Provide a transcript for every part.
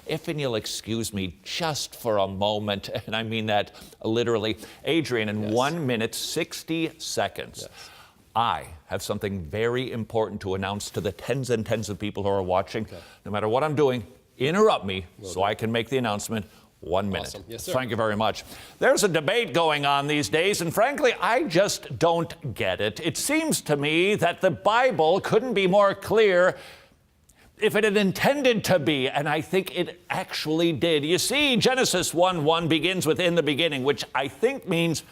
if you'll excuse me just for a moment, and I mean that literally. Adrian, in 1 minute, 60 seconds, I have something very important to announce to the tens and tens of people who are watching. No matter what I'm doing, interrupt me so I can make the announcement. 1 minute. Awesome. Yes, sir. Thank you very much. There's a debate going on these days, and frankly, I just don't get it. It seems to me that the Bible couldn't be more clear if it had intended to be, and I think it actually did. You see, Genesis 1:1 begins with "in the beginning," which I think means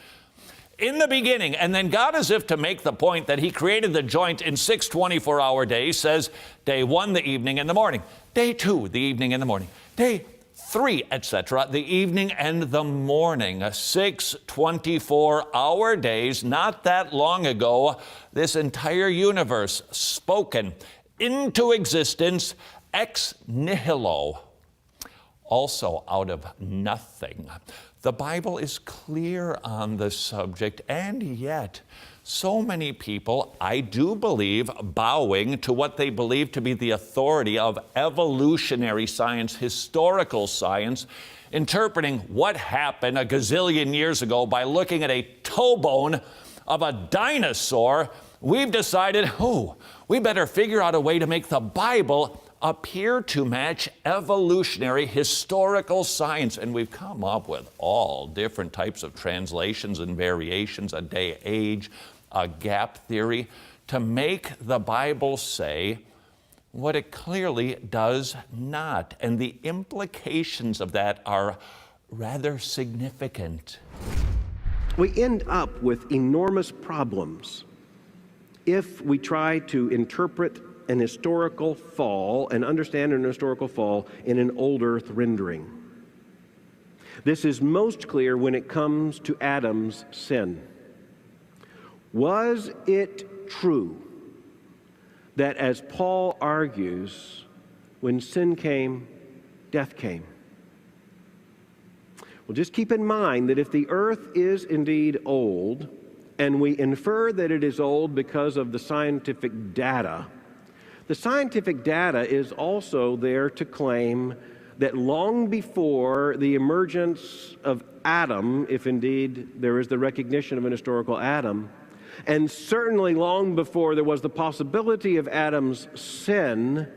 in the beginning. And then God, as if to make the point that he created the joint in 6 24-hour days, says day 1, the evening and the morning. Day 2, the evening and the morning. Day 3, etc., the evening and the morning. 6 24-hour days. Not that long ago, this entire universe spoken into existence ex nihilo, also out of nothing. The Bible is clear on the subject, and yet so many people, I do believe, bowing to what they believe to be the authority of evolutionary science, historical science, interpreting what happened a gazillion years ago by looking at a toe bone of a dinosaur. We've decided, we better figure out a way to make the Bible appear to match evolutionary historical science. And we've come up with all different types of translations and variations, a day age, a gap theory, to make the Bible say what it clearly does not. And the implications of that are rather significant. We end up with enormous problems if we try to interpret an historical fall and understand an historical fall in an old earth rendering. This is most clear when it comes to Adam's sin. Was it true that, as Paul argues, when sin came, death came? Well, just keep in mind that if the earth is indeed old, and we infer that it is old because of the scientific data, the scientific data is also there to claim that long before the emergence of Adam, if indeed there is the recognition of an historical Adam, and certainly long before there was the possibility of Adam's sin,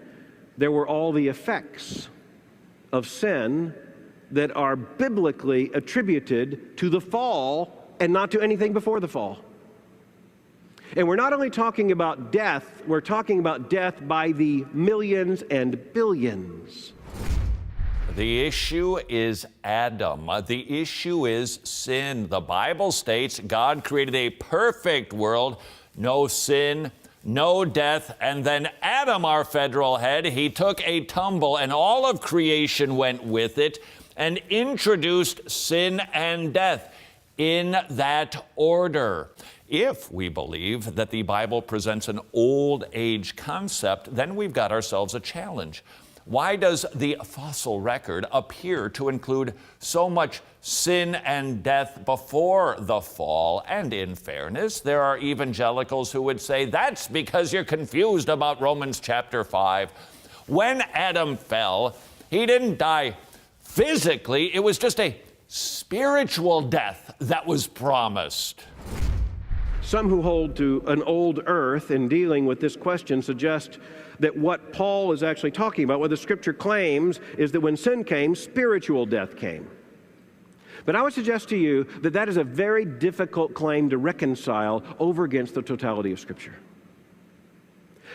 there were all the effects of sin that are biblically attributed to the fall and not to anything before the fall. And we're not only talking about death, we're talking about death by the millions and billions. The issue is Adam. The issue is sin. The Bible states God created a perfect world, no sin, no death, and then Adam, our federal head, he took a tumble and all of creation went with it and introduced sin and death in that order. If we believe that the Bible presents an old age concept, then we've got ourselves a challenge. Why does the fossil record appear to include so much sin and death before the fall? And in fairness, there are evangelicals who would say that's because you're confused about Romans chapter 5. When Adam fell, he didn't die physically. It was just a spiritual death that was promised. Some who hold to an old earth in dealing with this question suggest that what Paul is actually talking about, what the Scripture claims, is that when sin came, spiritual death came. But I would suggest to you that that is a very difficult claim to reconcile over against the totality of Scripture.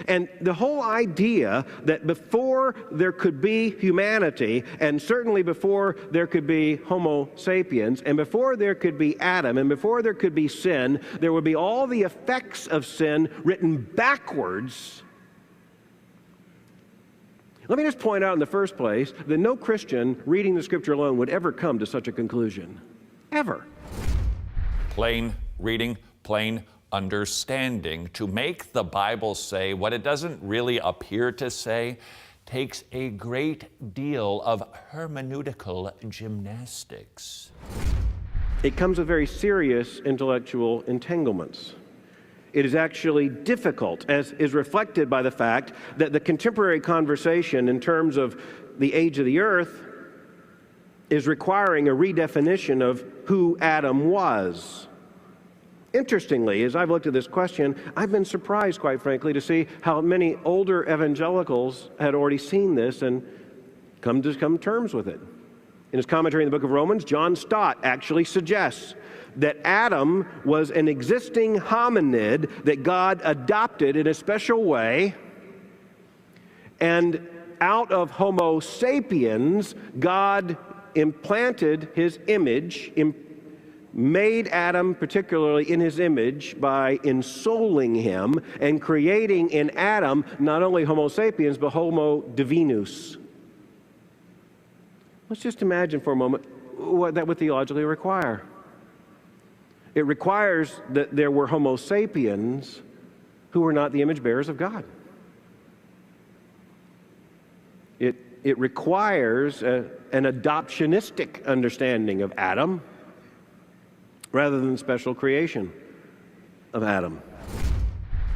And the whole idea that before there could be humanity, and certainly before there could be Homo sapiens, and before there could be Adam, and before there could be sin, there would be all the effects of sin written backwards. Let me just point out in the first place that no Christian reading the Scripture alone would ever come to such a conclusion. Ever. Plain reading, plain understanding. To make the Bible say what it doesn't really appear to say takes a great deal of hermeneutical gymnastics. It comes with very serious intellectual entanglements. It is actually difficult, as is reflected by the fact that the contemporary conversation in terms of the age of the earth is requiring a redefinition of who Adam was. Interestingly, as I've looked at this question, I've been surprised, quite frankly, to see how many older evangelicals had already seen this and come to terms with it. In his commentary in the book of Romans, John Stott actually suggests that Adam was an existing hominid that God adopted in a special way, and out of Homo sapiens, God implanted his image, made Adam particularly in his image by ensouling him and creating in Adam not only Homo sapiens, but Homo divinus. Let's just imagine for a moment what that would theologically require. It requires that there were Homo sapiens who were not the image bearers of God. It requires an adoptionistic understanding of Adam rather than special creation of Adam.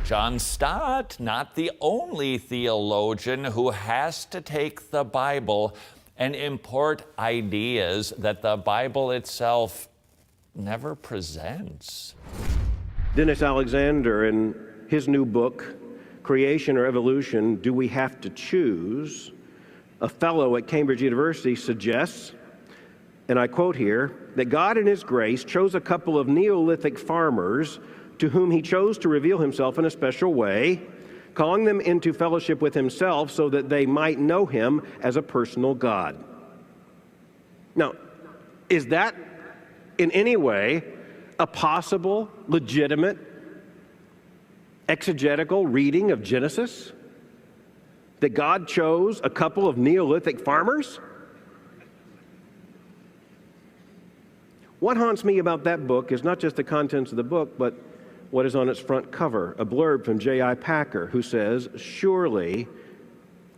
John Stott, not the only theologian who has to take the Bible and import ideas that the Bible itself never presents. Dennis Alexander, in his new book, Creation or Evolution, Do We Have to Choose?, a fellow at Cambridge University suggests, and I quote here, that God in his grace chose a couple of Neolithic farmers to whom he chose to reveal himself in a special way, calling them into fellowship with himself so that they might know him as a personal God. Now, is that in any way a possible, legitimate, exegetical reading of Genesis? That God chose a couple of Neolithic farmers? What haunts me about that book is not just the contents of the book, but what is on its front cover, a blurb from J.I. Packer, who says, surely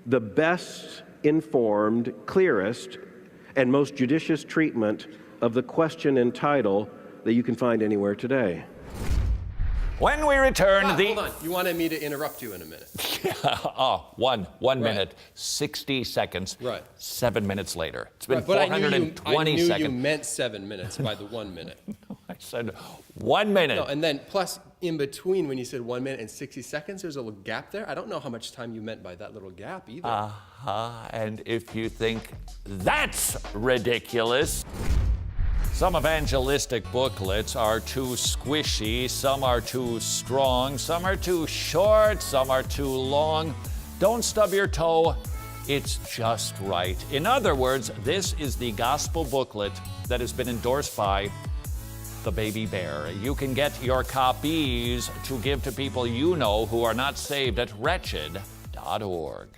the best informed, clearest, and most judicious treatment of the question and title that you can find anywhere today. When we return, hold on. You wanted me to interrupt you in a minute. one minute, 60 seconds. Right. 7 minutes later. It's been But 420 I knew seconds. you meant 7 minutes by the 1 minute. I said 1 minute. No, and then plus in between when you said 1 minute and 60 seconds, there's a little gap there. I don't know how much time you meant by that little gap either. And if you think that's ridiculous, some evangelistic booklets are too squishy, some are too strong, some are too short, some are too long. Don't stub your toe, it's just right. In other words, this is the gospel booklet that has been endorsed by the baby bear. You can get your copies to give to people you know who are not saved at wretched.org.